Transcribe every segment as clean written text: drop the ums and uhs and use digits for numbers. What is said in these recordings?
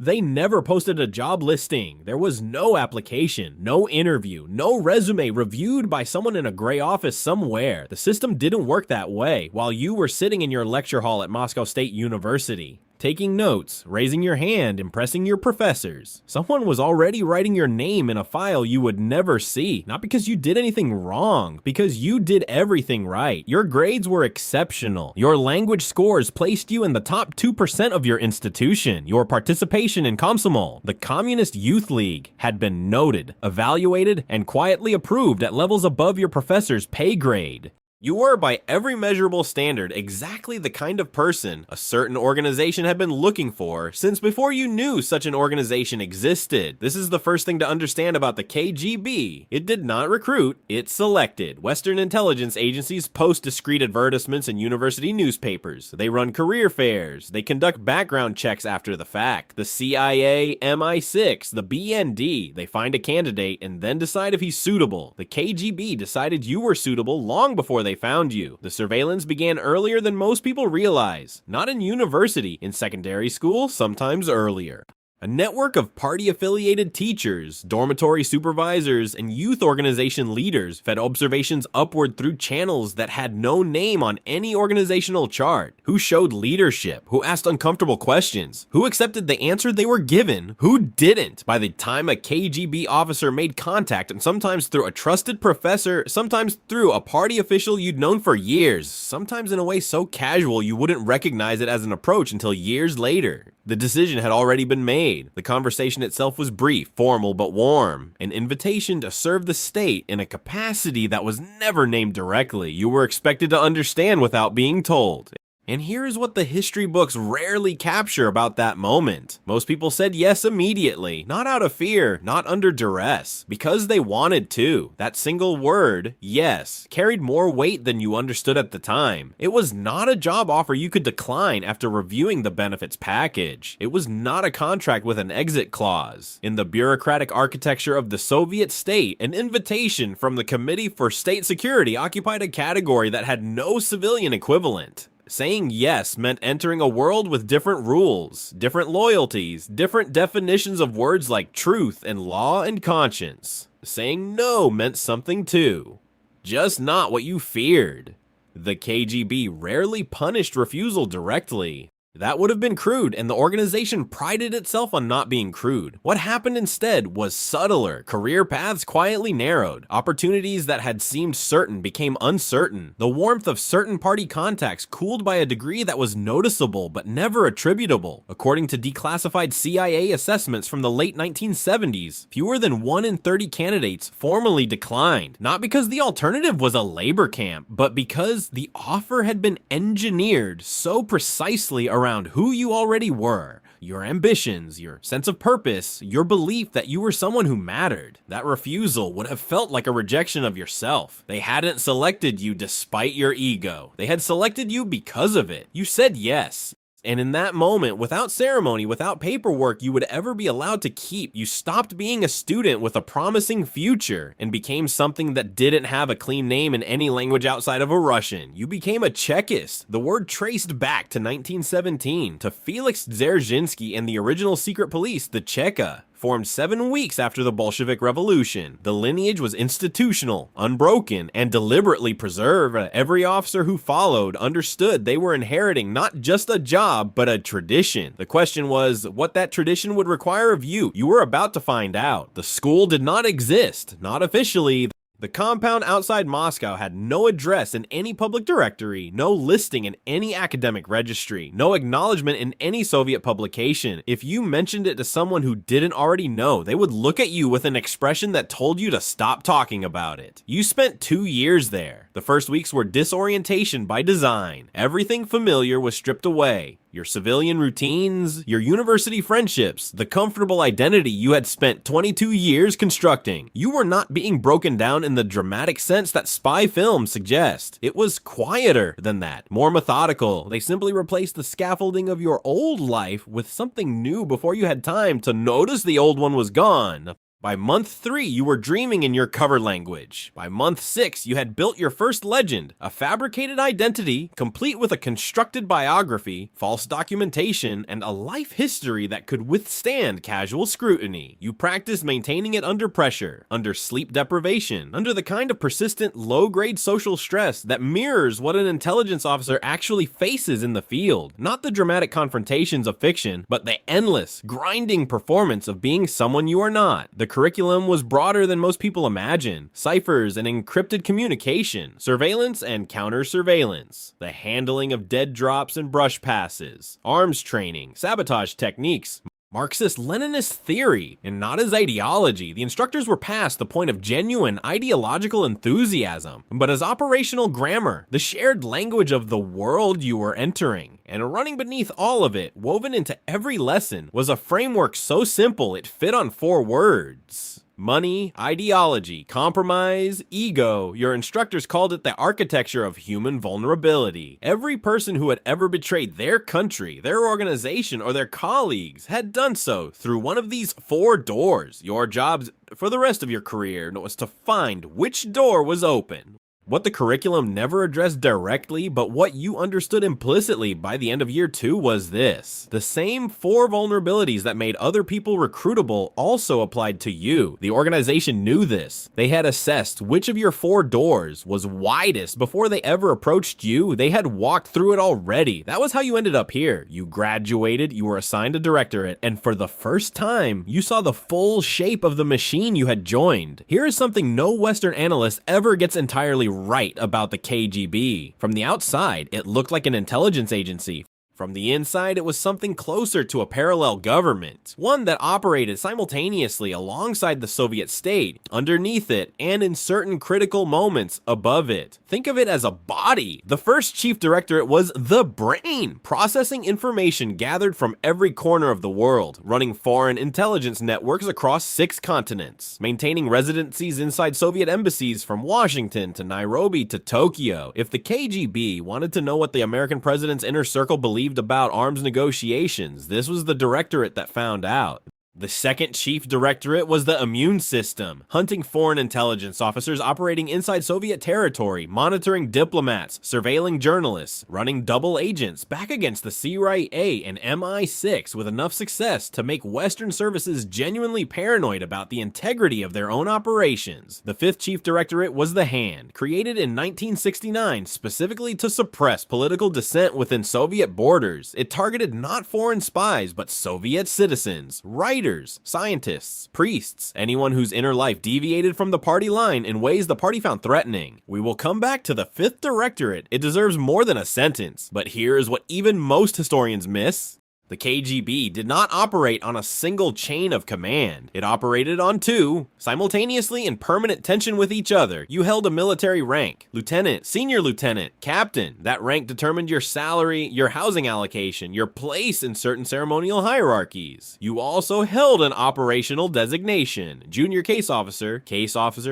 They never posted a job listing. There was no application, no interview, no resume reviewed by someone in a gray office somewhere. The system didn't work that way while you were sitting in your lecture hall at Moscow State University, taking notes, raising your hand, impressing your professors. Someone was already writing your name in a file you would never see, not because you did anything wrong, because you did everything right. Your grades were exceptional. Your language scores placed you in the top 2% of your institution. Your participation in Komsomol, the Communist Youth League, had been noted, evaluated, and quietly approved at levels above your professor's pay grade. You were, by every measurable standard, exactly the kind of person a certain organization had been looking for since before you knew such an organization existed. This is the first thing to understand about the KGB. It did not recruit, it selected. Western intelligence agencies post discreet advertisements in university newspapers. They run career fairs. They conduct background checks after the fact. The CIA, MI6, the BND, they find a candidate and then decide if he's suitable. The KGB decided you were suitable long before they found you. The surveillance began earlier than most people realize. Not in university, in secondary school, sometimes earlier. A network of party-affiliated teachers, dormitory supervisors, and youth organization leaders fed observations upward through channels that had no name on any organizational chart. Who showed leadership? Who asked uncomfortable questions? Who accepted the answer they were given? Who didn't? By the time a KGB officer made contact, and sometimes through a trusted professor, sometimes through a party official you'd known for years, sometimes in a way so casual you wouldn't recognize it as an approach until years later. The decision had already been made. The conversation itself was brief, formal, but warm. An invitation to serve the state in a capacity that was never named directly. You were expected to understand without being told. And here is what the history books rarely capture about that moment. Most people said yes immediately, not out of fear, not under duress, because they wanted to. That single word, yes, carried more weight than you understood at the time. It was not a job offer you could decline after reviewing the benefits package. It was not a contract with an exit clause. In the bureaucratic architecture of the Soviet state, an invitation from the Committee for State Security occupied a category that had no civilian equivalent. Saying yes meant entering a world with different rules, different loyalties, different definitions of words like truth and law and conscience. Saying no meant something too. Just not what you feared. The KGB rarely punished refusal directly. That would have been crude, and the organization prided itself on not being crude. What happened instead was subtler. Career paths quietly narrowed. Opportunities that had seemed certain became uncertain. The warmth of certain party contacts cooled by a degree that was noticeable but never attributable. According to declassified CIA assessments from the late 1970s, fewer than 1 in 30 candidates formally declined. Not because the alternative was a labor camp, but because the offer had been engineered so precisely around who you already were, your ambitions, your sense of purpose, your belief that you were someone who mattered. That refusal would have felt like a rejection of yourself. They hadn't selected you despite your ego. They had selected you because of it. You said yes. And in that moment, without ceremony, without paperwork you would ever be allowed to keep, you stopped being a student with a promising future and became something that didn't have a clean name in any language outside of a Russian. You became a Chekist, the word traced back to 1917, to Felix Dzerzhinsky and the original secret police, the Cheka. Formed 7 weeks after the Bolshevik Revolution. The lineage was institutional, unbroken, and deliberately preserved. Every officer who followed understood they were inheriting not just a job, but a tradition. The question was what that tradition would require of you. You were about to find out. The school did not exist, not officially. The compound outside Moscow had no address in any public directory, no listing in any academic registry, no acknowledgement in any Soviet publication. If you mentioned it to someone who didn't already know, they would look at you with an expression that told you to stop talking about it. You spent 2 years there. The first weeks were disorientation by design. Everything familiar was stripped away. Your civilian routines, your university friendships, the comfortable identity you had spent 22 years constructing. You were not being broken down in the dramatic sense that spy films suggest. It was quieter than that, more methodical. They simply replaced the scaffolding of your old life with something new before you had time to notice the old one was gone. By month 3, you were dreaming in your cover language. By month 6, you had built your first legend, a fabricated identity, complete with a constructed biography, false documentation, and a life history that could withstand casual scrutiny. You practiced maintaining it under pressure, under sleep deprivation, under the kind of persistent, low-grade social stress that mirrors what an intelligence officer actually faces in the field. Not the dramatic confrontations of fiction, but the endless, grinding performance of being someone you are not. The curriculum was broader than most people imagine. Ciphers and encrypted communication, surveillance and counter-surveillance, the handling of dead drops and brush passes, arms training, sabotage techniques, Marxist-Leninist theory, and not as ideology. The instructors were past the point of genuine ideological enthusiasm, but as operational grammar, the shared language of the world you were entering. And running beneath all of it, woven into every lesson, was a framework so simple it fit on 4 words. Money, ideology, compromise, ego. Your instructors called it the architecture of human vulnerability. Every person who had ever betrayed their country, their organization, or their colleagues had done so through one of these 4 doors. Your job for the rest of your career was to find which door was open. What the curriculum never addressed directly, but what you understood implicitly by the end of year 2 was this. The same 4 vulnerabilities that made other people recruitable also applied to you. The organization knew this. They had assessed which of your 4 doors was widest before they ever approached you. They had walked through it already. That was how you ended up here. You graduated, you were assigned a directorate, and for the first time, you saw the full shape of the machine you had joined. Here is something no Western analyst ever gets entirely right about the KGB. From the outside, it looked like an intelligence agency. From the inside, it was something closer to a parallel government, one that operated simultaneously alongside the Soviet state, underneath it, and in certain critical moments above it. Think of it as a body. The first chief directorate was the brain, processing information gathered from every corner of the world, running foreign intelligence networks across 6 continents, maintaining residencies inside Soviet embassies from Washington to Nairobi to Tokyo. If the KGB wanted to know what the American president's inner circle believed about arms negotiations, this was the directorate that found out. The second chief directorate was the immune system, hunting foreign intelligence officers operating inside Soviet territory, monitoring diplomats, surveilling journalists, running double agents back against the CIA and MI6 with enough success to make Western services genuinely paranoid about the integrity of their own operations. The fifth chief directorate was the hand, created in 1969 specifically to suppress political dissent within Soviet borders. It targeted not foreign spies, but Soviet citizens, writers, scientists, priests, anyone whose inner life deviated from the party line in ways the party found threatening. We will come back to the Fifth Directorate. It deserves more than a sentence, but here is what even most historians miss. The KGB did not operate on a single chain of command. It operated on 2, simultaneously in permanent tension with each other. You held a military rank, lieutenant, senior lieutenant, captain. That rank determined your salary, your housing allocation, your place in certain ceremonial hierarchies. You also held an operational designation, junior case officer,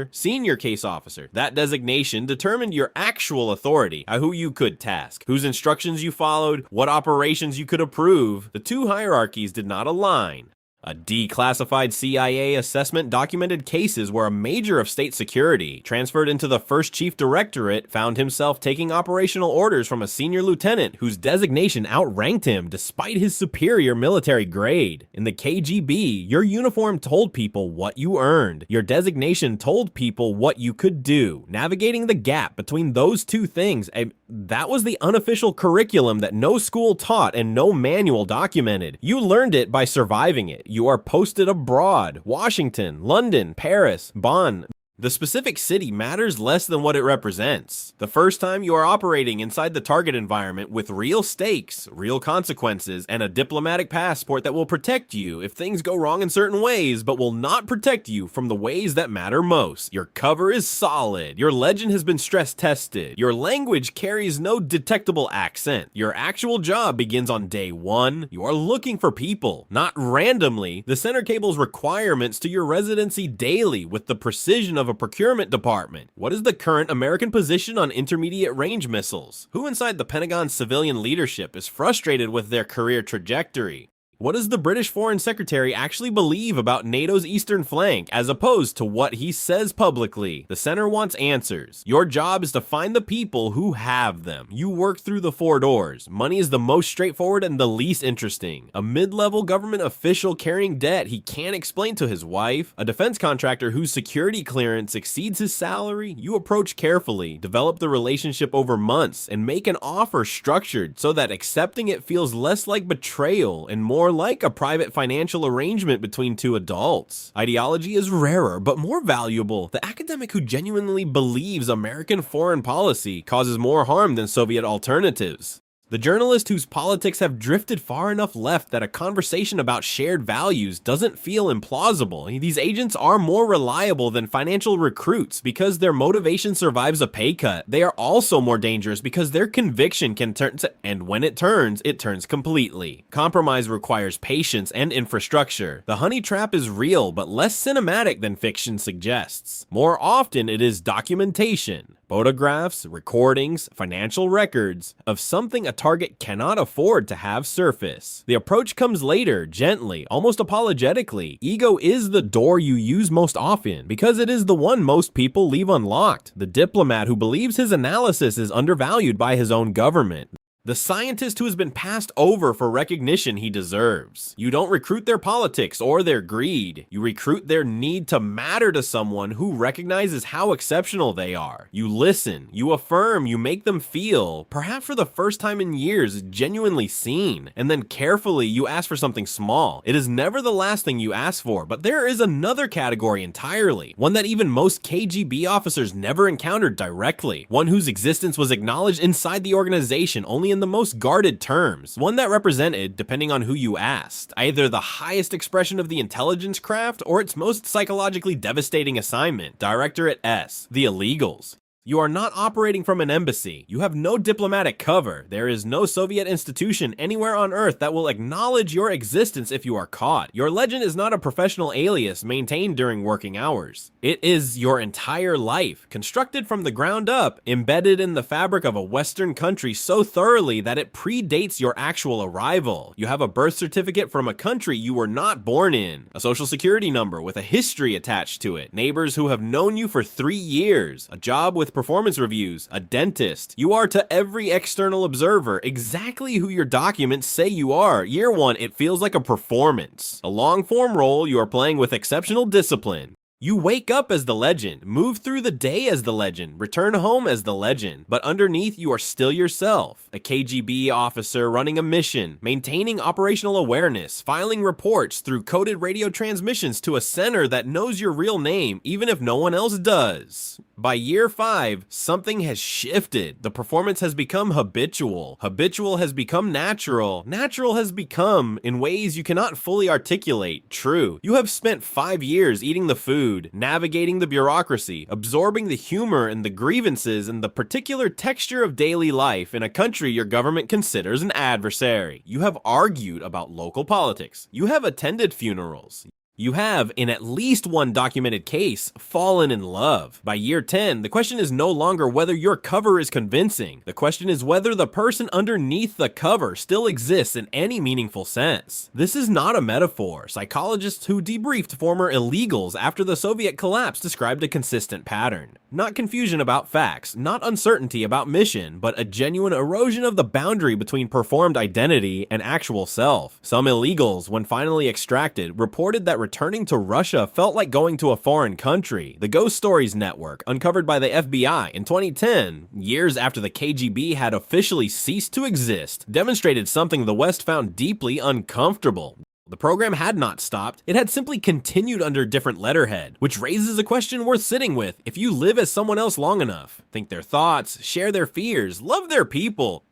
senior case officer. That designation determined your actual authority, who you could task, whose instructions you followed, what operations you could approve. The 2 hierarchies did not align. A declassified CIA assessment documented cases where a major of state security, transferred into the first chief directorate, found himself taking operational orders from a senior lieutenant whose designation outranked him despite his superior military grade. In the KGB, your uniform told people what you earned. Your designation told people what you could do. Navigating the gap between those 2 things, that was the unofficial curriculum that no school taught and no manual documented. You learned it by surviving it. You are posted abroad. Washington, London, Paris, Bonn. The specific city matters less than what it represents. The first time you are operating inside the target environment with real stakes, real consequences, and a diplomatic passport that will protect you if things go wrong in certain ways, but will not protect you from the ways that matter most. Your cover is solid. Your legend has been stress tested. Your language carries no detectable accent. Your actual job begins on day 1. You are looking for people, not randomly. The center cable's requirements to your residency daily with the precision of a procurement department. What is the current American position on intermediate range missiles? Who inside the Pentagon's civilian leadership is frustrated with their career trajectory? What does the British Foreign Secretary actually believe about NATO's eastern flank as opposed to what he says publicly? The center wants answers. Your job is to find the people who have them. You work through the four doors. Money is the most straightforward and the least interesting. A mid-level government official carrying debt he can't explain to his wife. A defense contractor whose security clearance exceeds his salary. You approach carefully, develop the relationship over months, and make an offer structured so that accepting it feels less like betrayal and more like a private financial arrangement between two adults. Ideology is rarer, but more valuable. The academic who genuinely believes American foreign policy causes more harm than Soviet alternatives. The journalist whose politics have drifted far enough left that a conversation about shared values doesn't feel implausible. These agents are more reliable than financial recruits because their motivation survives a pay cut. They are also more dangerous because their conviction can turn, and when it turns completely. Compromise requires patience and infrastructure. The honey trap is real, but less cinematic than fiction suggests. More often, it is documentation. Photographs, recordings, financial records of something a target cannot afford to have surface. The approach comes later, gently, almost apologetically. Ego is the door you use most often because it is the one most people leave unlocked. The diplomat who believes his analysis is undervalued by his own government. The scientist who has been passed over for recognition he deserves. You don't recruit their politics or their greed. You recruit their need to matter to someone who recognizes how exceptional they are. You listen, you affirm, you make them feel, perhaps for the first time in years, genuinely seen. And then carefully you ask for something small. It is never the last thing you ask for, but there is another category entirely. One that even most KGB officers never encountered directly. One whose existence was acknowledged inside the organization only in the most guarded terms, one that represented, depending on who you asked, either the highest expression of the intelligence craft or its most psychologically devastating assignment, Directorate S, the illegals. You are not operating from an embassy. You have no diplomatic cover. There is no Soviet institution anywhere on Earth that will acknowledge your existence if you are caught. Your legend is not a professional alias maintained during working hours. It is your entire life, constructed from the ground up, embedded in the fabric of a Western country so thoroughly that it predates your actual arrival. You have a birth certificate from a country you were not born in, a social security number with a history attached to it, neighbors who have known you for 3 years, a job with performance reviews, a dentist. You are to every external observer exactly who your documents say you are. Year one, it feels like a performance. A long-form role you are playing with exceptional discipline. You wake up as the legend, move through the day as the legend, return home as the legend, but underneath you are still yourself. A KGB officer running a mission, maintaining operational awareness, filing reports through coded radio transmissions to a center that knows your real name, even if no one else does. By year 5, something has shifted. The performance has become habitual. Habitual has become natural. Natural has become, in ways you cannot fully articulate, true. You have spent 5 years eating the food, navigating the bureaucracy, absorbing the humor and the grievances and the particular texture of daily life in a country your government considers an adversary. You have argued about local politics. You have attended funerals. You have, in at least one documented case, fallen in love. By year 10, the question is no longer whether your cover is convincing. The question is whether the person underneath the cover still exists in any meaningful sense. This is not a metaphor. Psychologists who debriefed former illegals after the Soviet collapse described a consistent pattern. Not confusion about facts, not uncertainty about mission, but a genuine erosion of the boundary between performed identity and actual self. Some illegals, when finally extracted, reported that returning to Russia felt like going to a foreign country. The Ghost Stories Network, uncovered by the FBI in 2010, years after the KGB had officially ceased to exist, demonstrated something the West found deeply uncomfortable. The program had not stopped, it had simply continued under a different letterhead, which raises a question worth sitting with. If you live as someone else long enough, think their thoughts, share their fears, love their people,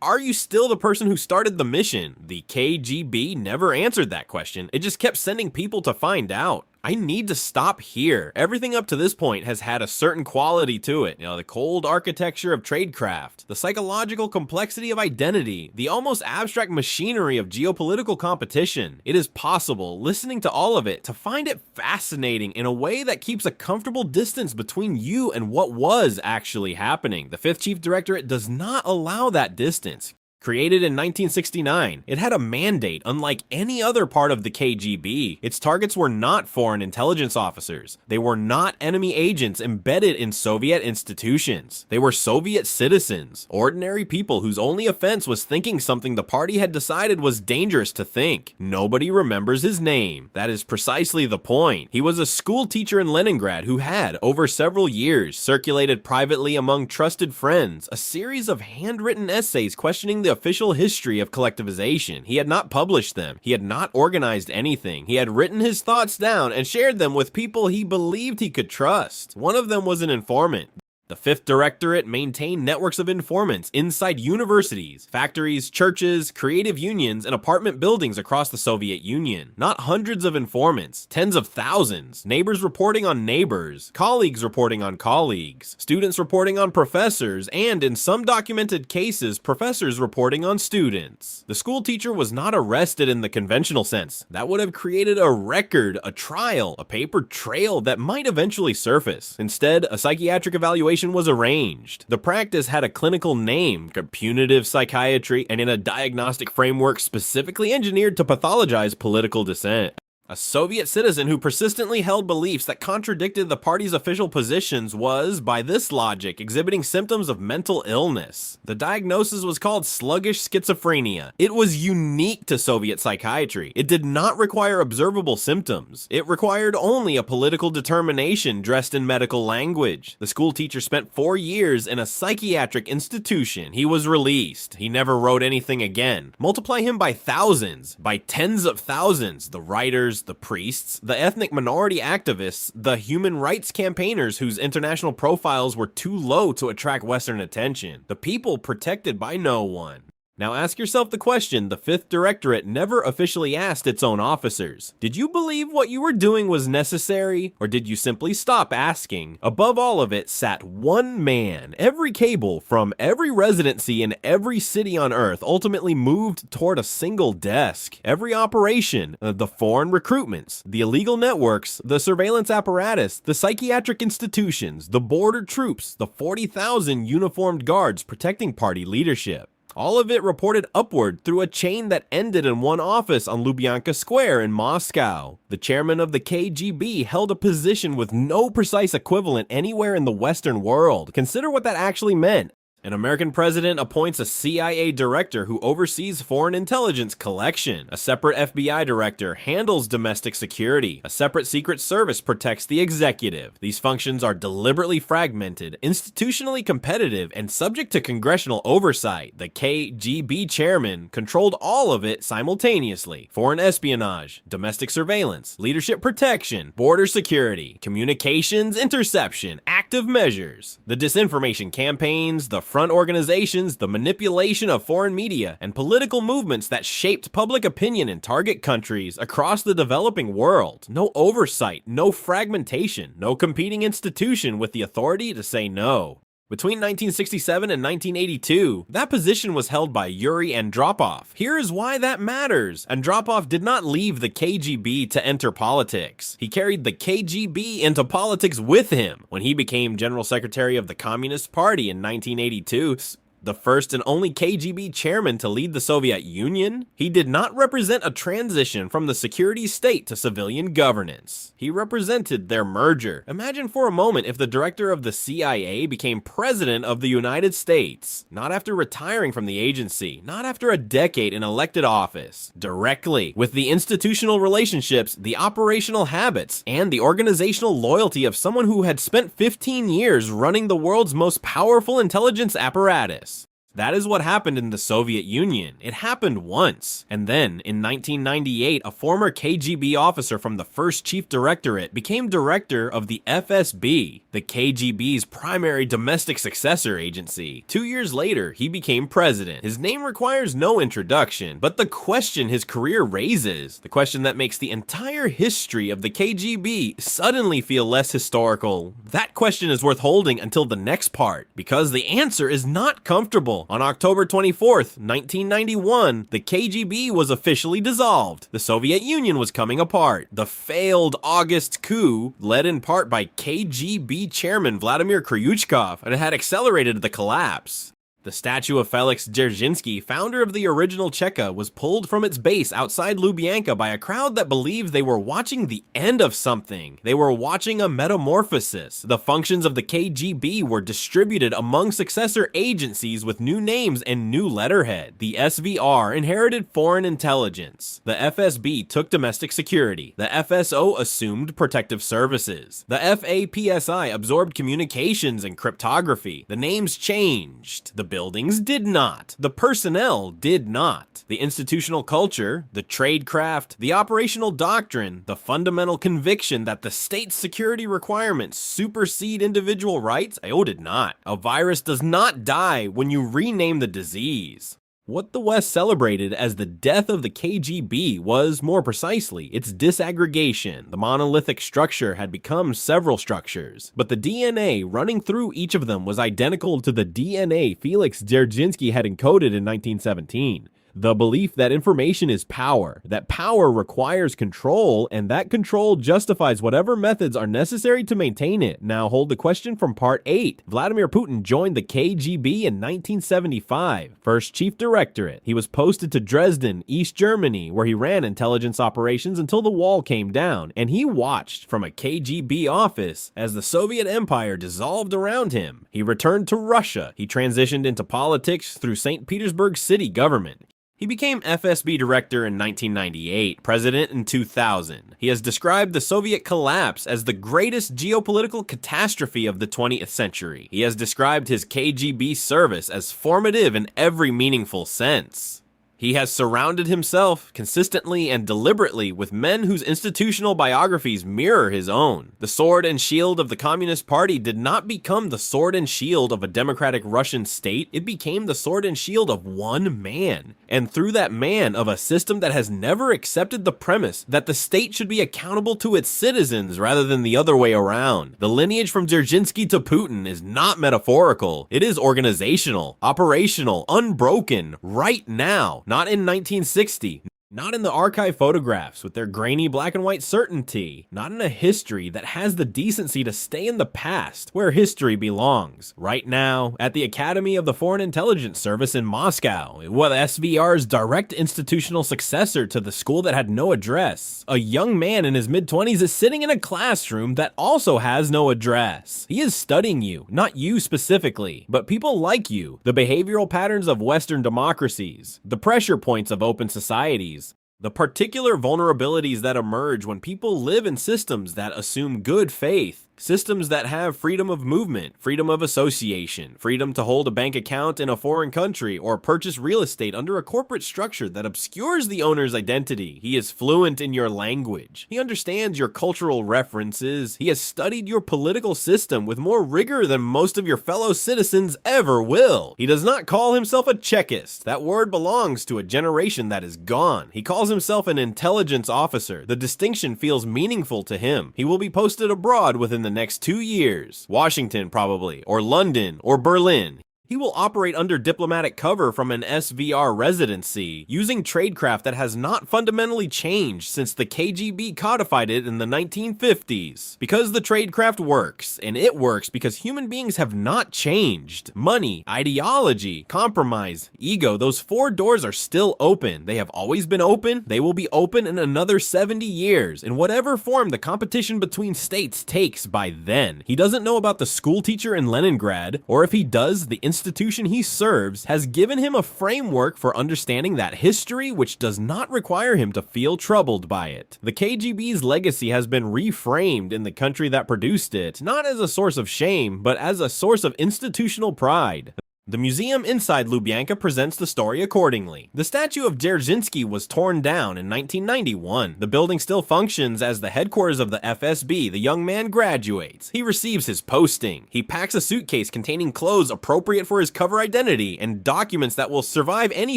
are you still the person who started the mission? The KGB never answered that question, it just kept sending people to find out. I need to stop here. Everything up to this point has had a certain quality to it. The cold architecture of tradecraft, the psychological complexity of identity, the almost abstract machinery of geopolitical competition. It is possible, listening to all of it, to find it fascinating in a way that keeps a comfortable distance between you and what was actually happening. The Fifth Chief Directorate does not allow that distance. Created in 1969, it had a mandate unlike any other part of the KGB. Its targets were not foreign intelligence officers. They were not enemy agents embedded in Soviet institutions. They were Soviet citizens, ordinary people whose only offense was thinking something the party had decided was dangerous to think. Nobody remembers his name. That is precisely the point. He was a school teacher in Leningrad who had, over several years, circulated privately among trusted friends a series of handwritten essays questioning the official history of collectivization. He had not published them. He had not organized anything. He had written his thoughts down and shared them with people he believed he could trust. One of them was an informant. The Fifth Directorate maintained networks of informants inside universities, factories, churches, creative unions, and apartment buildings across the Soviet Union. Not hundreds of informants, tens of thousands. Neighbors reporting on neighbors, colleagues reporting on colleagues, students reporting on professors, and in some documented cases, professors reporting on students. The school teacher was not arrested in the conventional sense. That would have created a record, a trial, a paper trail that might eventually surface. Instead, a psychiatric evaluation was arranged. The practice had a clinical name, punitive psychiatry, and in a diagnostic framework specifically engineered to pathologize political dissent. A Soviet citizen who persistently held beliefs that contradicted the party's official positions was, by this logic, exhibiting symptoms of mental illness. The diagnosis was called sluggish schizophrenia. It was unique to Soviet psychiatry. It did not require observable symptoms. It required only a political determination dressed in medical language. The school teacher spent 4 years in a psychiatric institution. He was released. He never wrote anything again. Multiply him by thousands, by tens of thousands, the writers, the priests, the ethnic minority activists, the human rights campaigners whose international profiles were too low to attract Western attention, the people protected by no one. Now ask yourself the question the Fifth Directorate never officially asked its own officers. Did you believe what you were doing was necessary, or did you simply stop asking? Above all of it sat one man. Every cable from every residency in every city on Earth ultimately moved toward a single desk. Every operation, the foreign recruitments, the illegal networks, the surveillance apparatus, the psychiatric institutions, the border troops, the 40,000 uniformed guards protecting party leadership. All of it reported upward through a chain that ended in one office on Lubyanka Square in Moscow. The chairman of the KGB held a position with no precise equivalent anywhere in the Western world. Consider what that actually meant. An American president appoints a CIA director who oversees foreign intelligence collection. A separate FBI director handles domestic security. A separate Secret Service protects the executive. These functions are deliberately fragmented, institutionally competitive, and subject to congressional oversight. The KGB chairman controlled all of it simultaneously. Foreign espionage, domestic surveillance, leadership protection, border security, communications interception, active measures, the disinformation campaigns, the front organizations, the manipulation of foreign media, and political movements that shaped public opinion in target countries across the developing world. No oversight, no fragmentation, no competing institution with the authority to say no. Between 1967 and 1982, that position was held by Yuri Andropov. Here is why that matters. Andropov did not leave the KGB to enter politics. He carried the KGB into politics with him. When he became General Secretary of the Communist Party in 1982, the first and only KGB chairman to lead the Soviet Union, he did not represent a transition from the security state to civilian governance. He represented their merger. Imagine for a moment if the director of the CIA became president of the United States, not after retiring from the agency, not after a decade in elected office, directly with the institutional relationships, the operational habits, and the organizational loyalty of someone who had spent 15 years running the world's most powerful intelligence apparatus. That is what happened in the Soviet Union. It happened once. And then, in 1998, a former KGB officer from the first Chief Directorate became director of the FSB, the KGB's primary domestic successor agency. 2 years later, he became president. His name requires no introduction, but the question his career raises, the question that makes the entire history of the KGB suddenly feel less historical, that question is worth holding until the next part, because the answer is not comfortable. On October 24th, 1991, the KGB was officially dissolved. The Soviet Union was coming apart. The failed August coup, led in part by KGB chairman Vladimir Kryuchkov, had accelerated the collapse. The statue of Felix Dzerzhinsky, founder of the original Cheka, was pulled from its base outside Lubyanka by a crowd that believed they were watching the end of something. They were watching a metamorphosis. The functions of the KGB were distributed among successor agencies with new names and new letterhead. The SVR inherited foreign intelligence. The FSB took domestic security. The FSO assumed protective services. The FAPSI absorbed communications and cryptography. The names changed. The buildings did not. The personnel did not. The institutional culture, the tradecraft, the operational doctrine, the fundamental conviction that the state's security requirements supersede individual rights, did not. A virus does not die when you rename the disease. What the West celebrated as the death of the KGB was, more precisely, its disaggregation. The monolithic structure had become several structures, but the DNA running through each of them was identical to the DNA Felix Dzerzhinsky had encoded in 1917. The belief that information is power, that power requires control, and that control justifies whatever methods are necessary to maintain it. Now hold the question from part 8. Vladimir Putin joined the KGB in 1975, first Chief Directorate. He was posted to Dresden, East Germany, where he ran intelligence operations until the wall came down, and he watched from a KGB office as the Soviet Empire dissolved around him. He returned to Russia. He transitioned into politics through St. Petersburg city government. He became FSB director in 1998, president in 2000. He has described the Soviet collapse as the greatest geopolitical catastrophe of the 20th century. He has described his KGB service as formative in every meaningful sense. He has surrounded himself, consistently and deliberately, with men whose institutional biographies mirror his own. The sword and shield of the Communist Party did not become the sword and shield of a democratic Russian state, it became the sword and shield of one man. And through that man, of a system that has never accepted the premise that the state should be accountable to its citizens rather than the other way around. The lineage from Dzerzhinsky to Putin is not metaphorical, it is organizational, operational, unbroken, right now. Not in 1960, not in the archive photographs with their grainy black and white certainty, not in a history that has the decency to stay in the past, where history belongs. Right now, at the Academy of the Foreign Intelligence Service in Moscow, with SVR's direct institutional successor to the school that had no address. A young man in his mid-20s is sitting in a classroom that also has no address. He is studying you, not you specifically, but people like you, the behavioral patterns of Western democracies, the pressure points of open societies, the particular vulnerabilities that emerge when people live in systems that assume good faith, systems that have freedom of movement, freedom of association, freedom to hold a bank account in a foreign country or purchase real estate under a corporate structure that obscures the owner's identity. He is fluent in your language. He understands your cultural references. He has studied your political system with more rigor than most of your fellow citizens ever will. He does not call himself a Chekist. That word belongs to a generation that is gone. He calls himself an intelligence officer. The distinction feels meaningful to him. He will be posted abroad within the next 2 years. Washington probably, or London, or Berlin. He will operate under diplomatic cover from an SVR residency, using tradecraft that has not fundamentally changed since the KGB codified it in the 1950s. Because the tradecraft works, and it works because human beings have not changed. Money, ideology, compromise, ego, those 4 doors are still open. They have always been open, they will be open in another 70 years, in whatever form the competition between states takes by then. He doesn't know about the school teacher in Leningrad, or if he does, the institution he serves has given him a framework for understanding that history which does not require him to feel troubled by it. The KGB's legacy has been reframed in the country that produced it, not as a source of shame, but as a source of institutional pride. The museum inside Lubyanka presents the story accordingly. The statue of Dzerzhinsky was torn down in 1991. The building still functions as the headquarters of the FSB. The young man graduates. He receives his posting. He packs a suitcase containing clothes appropriate for his cover identity and documents that will survive any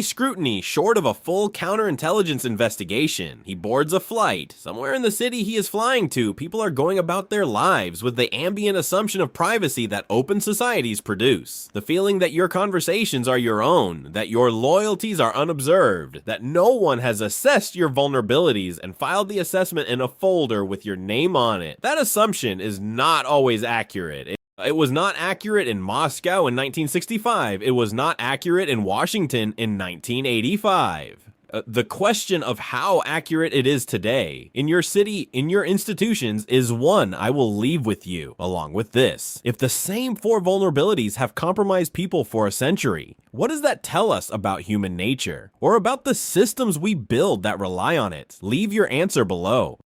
scrutiny short of a full counterintelligence investigation. He boards a flight. Somewhere in the city he is flying to, people are going about their lives with the ambient assumption of privacy that open societies produce. The feeling that your conversations are your own, that your loyalties are unobserved, that no one has assessed your vulnerabilities and filed the assessment in a folder with your name on it. That assumption is not always accurate. It was not accurate in Moscow in 1965. It was not accurate in Washington in 1985. The question of how accurate it is today, in your city, in your institutions, is one I will leave with you, along with this. If the same 4 vulnerabilities have compromised people for a century, what does that tell us about human nature? Or about the systems we build that rely on it? Leave your answer below.